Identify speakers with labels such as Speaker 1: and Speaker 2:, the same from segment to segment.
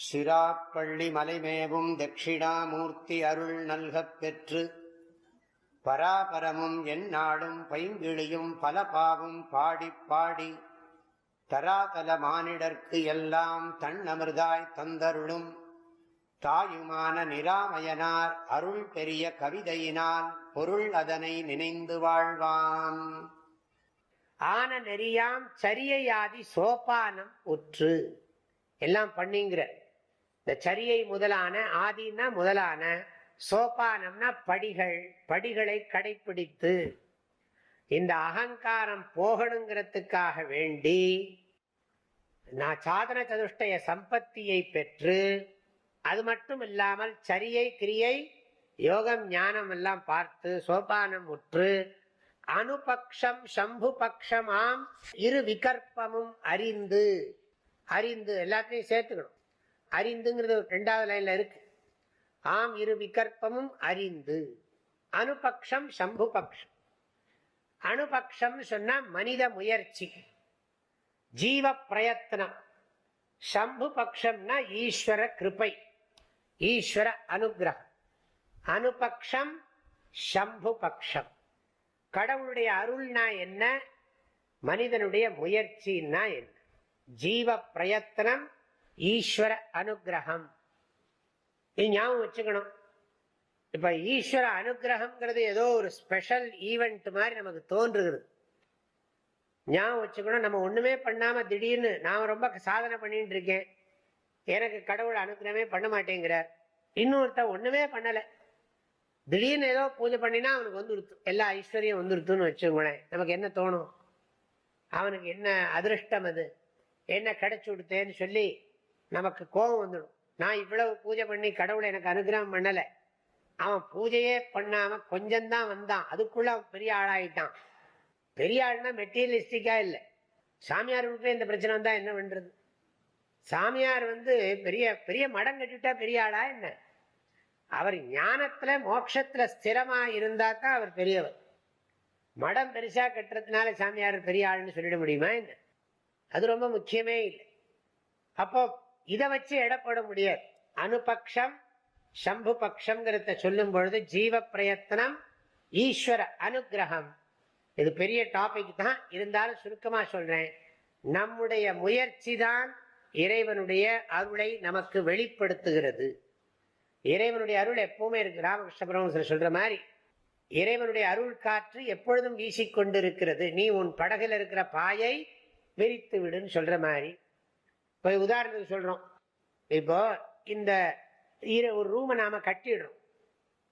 Speaker 1: சிராப்பள்ளி மலைமேவும் தட்சிணாமூர்த்தி அருள் நல்கப் பெற்று பராபரமும் எந்நாடும் பைங்கிழியும் பல பாவும் பாடிப் பாடி தராதல மானிடர்க்கு எல்லாம் தன்னமிர்தாய் தந்தருளும் தாயுமான நிராமயனார் அருள் பெரிய கவிதையினால் பொருள் அதனை நினைந்து வாழ்வான்.
Speaker 2: ஆன நெறியாம் சரியையாதி சோபானம் உற்று எல்லாம் பண்ணிங்கிற இந்த சரியை முதலான, ஆதினா முதலான, சோபானம்னா படிகள், படிகளை கடைப்பிடித்து இந்த அகங்காரம் போகணுங்கிறதுக்காக வேண்டி நான் சாதன சதுஷ்டய சம்பத்தியை பெற்று, அது மட்டும் இல்லாமல் சரியை கிரியை யோகம் ஞானம் எல்லாம் பார்த்து சோபானம் உற்று அனுபக்ஷம் சம்பு பக்ஷமாம் இரு விகற்பமும் அறிந்து, அறிந்து எல்லாத்தையும் சேர்த்துக்கணும். அறிந்துங்கிறது ரெண்டாவது லைன்ல இருக்கு. ஆம் இரு விகற்பமும் அறிந்து. அனுபக்ஷம் சம்பு பக்ஷம். அனுபக்ஷம் சொன்னா மனித முயற்சி, ஜீவ பிரயத்னம். சம்பு பக்ஷம்னா ஈஸ்வர கிருபை, ஈஸ்வர அனுகிரகம். அனுபக்ஷம் சம்பு பக்ஷம். கடவுளுடைய அருள்னா என்ன, மனிதனுடைய முயற்சின்னா என்ன? ஜீவ பிரயத்னம், ஈஸ்வர அனுகிரகம். இது ஞாபகம் வச்சுக்கணும். இப்ப ஈஸ்வர அனுகிரகம்ங்கிறது ஏதோ ஒரு ஸ்பெஷல் ஈவெண்ட் மாதிரி நமக்கு தோன்றுகிறது. ஞாபகம் வச்சுக்கணும். நம்ம ஒண்ணுமே பண்ணாம திடீர்னு நான் ரொம்ப சாதனை பண்ணிட்டு இருக்கேன், எனக்கு கடவுள் அனுகிரகமே பண்ண மாட்டேங்கிறார். இன்னொருத்த ஒண்ணுமே பண்ணல, திடீர்னு ஏதோ பூஜை பண்ணினா அவனுக்கு வந்துருத்து, எல்லா ஐஸ்வர்யம் வந்துருத்துன்னு வச்சுக்கோங்களேன். நமக்கு என்ன தோணும்? அவனுக்கு என்ன அதிருஷ்டம், அது என்ன கிடைச்சு விடுத்தேன்னு சொல்லி நமக்கு கோபம் வந்துடும். நான் இவ்வளவு பூஜை பண்ணி கடவுளை எனக்கு அனுகிரகம் பண்ணல, அவன் பூஜையே பண்ணாம கொஞ்சம்தான் வந்தான், அதுக்குள்ள அவன் பெரிய ஆளாயிட்டான். பெரிய ஆள்னா மெட்டீரியலிஸ்டிக்கா இல்லை. சாமியார் வீட்டுல இந்த பிரச்சனை வந்தா என்ன பண்றது? சாமியார் பெரிய பெரிய மடம் கட்டிட்டா பெரிய ஆளா என்ன? அவர் ஞானத்துல மோட்சத்துல ஸ்திரமா இருந்தா தான் அவர் பெரியவர். மடம் பெருசா கட்டுறதுனால சாமியார் பெரிய ஆள்னு சொல்லிட முடியுமா என்ன? அது ரொம்ப முக்கியமே இல்லை. அப்போ இதை வச்சு எடப்பட முடியாது. அனுபக்ஷம் சம்பு பக்ஷம்ங்கிறத சொல்லும் பொழுது ஜீவ பிரயத்னம், ஈஸ்வர அனுகிரகம். இது பெரிய டாபிக் தான், இருந்தாலும் சுருக்கமா சொல்றேன். நம்முடைய முயற்சி தான் இறைவனுடைய அருளை நமக்கு வெளிப்படுத்துகிறது. இறைவனுடைய அருள் எப்பவுமே இருக்கு. ராமகிருஷ்ண பரமஹம்சர் சொல்ற மாதிரி இறைவனுடைய அருள் காற்று எப்பொழுதும் வீசிக்கொண்டிருக்கிறது. நீ உன் படகுல இருக்கிற பாயை விரித்து விடுன்னு சொல்ற மாதிரி. இப்போ உதாரணத்துக்கு சொல்றோம், இப்போ இந்த ஒரு ரூமை நாம கட்டிடுறோம்.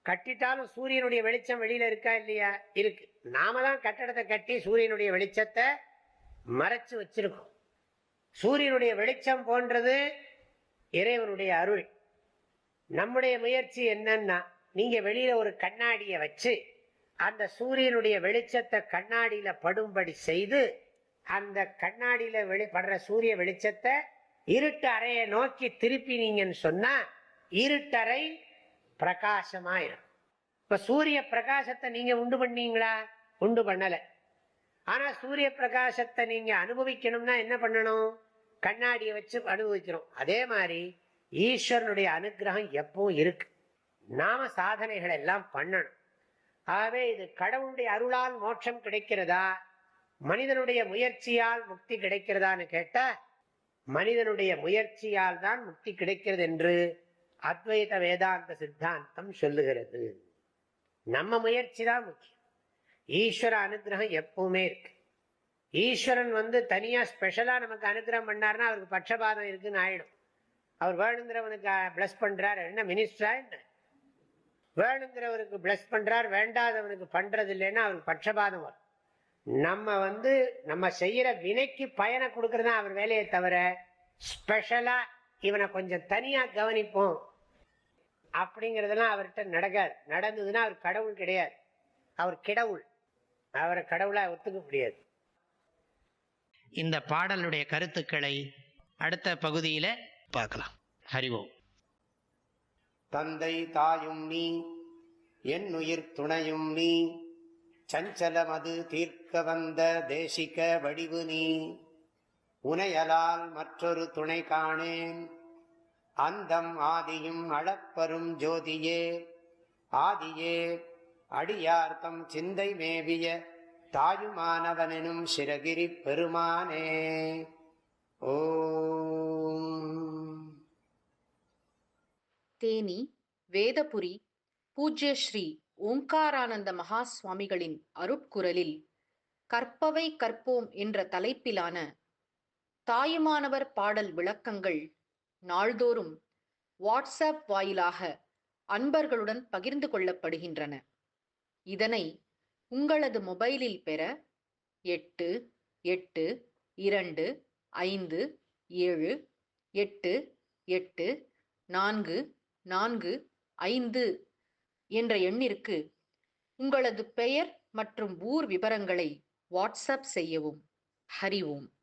Speaker 2: கட்டிட்டாலும் சூரியனுடைய வெளிச்சம் வெளியில இருக்கா இல்லையா? இருக்கு. நாம தான் கட்டடத்தை கட்டி சூரியனுடைய வெளிச்சத்தை மறைச்சு வச்சிருக்கோம். சூரியனுடைய வெளிச்சம் போன்றது இறைவனுடைய அருள். நம்முடைய முயற்சி என்னன்னா, நீங்க வெளியில ஒரு கண்ணாடியை வச்சு அந்த சூரியனுடைய வெளிச்சத்தை கண்ணாடியில படும்படி செய்து, அந்த கண்ணாடியில வெளிப்படுற சூரிய வெளிச்சத்தை இருட்டு அறையை நோக்கி திருப்பினீங்கன்னு சொன்னா இருட்டறை பிரகாசமாயிரும். இப்ப சூரிய பிரகாசத்தை நீங்க உண்டு பண்ணீங்களா? உண்டு பண்ணல. ஆனா சூரிய பிரகாசத்தை நீங்க அனுபவிக்கணும்னா என்ன பண்ணணும்? கண்ணாடியை வச்சு அனுபவிக்கிறோம். அதே மாதிரி ஈஸ்வரனுடைய அனுகிரகம் எப்பவும் இருக்கு. நாம சாதனைகள் எல்லாம் பண்ணணும். ஆகவே இது கடவுளுடைய அருளால் மோட்சம் கிடைக்கிறதா, மனிதனுடைய முயற்சியால் முக்தி கிடைக்கிறதான்னு கேட்டா, மனிதனுடைய முயற்சியால் தான் முக்தி கிடைக்கிறது என்று அத்வைத வேதாந்த சித்தாந்தம் சொல்லுகிறது. நம்ம முயற்சி தான் முக்கியம். ஈஸ்வர அனுகிரகம் எப்பவுமே இருக்கு. ஈஸ்வரன் தனியா ஸ்பெஷலா நமக்கு அனுகிரகம் பண்ணார்னா அவருக்கு பட்சபாதம் இருக்குன்னு ஆயிடும். அவர் வேணுங்கிறவனுக்கு பிளஸ் பண்றார், என்ன மினிஸ்டரா என்ன? வேணுங்கிறவருக்கு பிளஸ் பண்றார், வேண்டாதவனுக்கு பண்றது இல்லைன்னா அவருக்கு பட்சபாதம் வரும். நம்ம நம்ம செய்யற வினைக்கு பயனை கொடுக்கறது தான் அவர் வேலையை தவிர, ஸ்பெஷலா இவனை கொஞ்சம் தனியா கவனிப்போம் அப்படிங்கறதெல்லாம் அவர்கிட்ட நடக்காது. நடந்ததுன்னா அவர் கடவுள் கிடையாது, அவர் கிடவுள். அவரை கடவுளா ஒத்துக்க முடியாது.
Speaker 3: இந்த பாடலுடைய கருத்துக்களை அடுத்த பகுதியில பார்க்கலாம். ஹரி ஓம்.
Speaker 1: தந்தை தாயும் நீ, என் உயிர் துணையும் நீ, சஞ்சலமது தீர்க்க வந்த தேசிக வடிவு நீ, உனையலால் மற்றொரு துணை காணேன், அந்தம் ஆதியும் அளப்பரும் ஜோதியே ஆதியே அடியார்த்தம் சிந்தை மேவிய தாயுமானவனும் சிரகிரி பெருமானே. ஓம்.
Speaker 4: தேனி வேதபுரி பூஜ்ய ஸ்ரீ ஓங்காரானந்த மகா சுவாமிகளின் அருட்குரலில் கற்பவை கற்போம் என்ற தலைப்பிலான தாயுமானவர் பாடல் விளக்கங்கள் நாள்தோறும் வாட்ஸ்அப் வாயிலாக அன்பர்களுடன் பகிர்ந்து கொள்ளப்படுகின்றன. இதனை உங்களது மொபைலில் பெற 8827844445 என்ற எண்ணிற்கு உங்களது பெயர் மற்றும் ஊர் விவரங்களை வாட்ஸ்அப் செய்யவும். ஹரி ஓம்.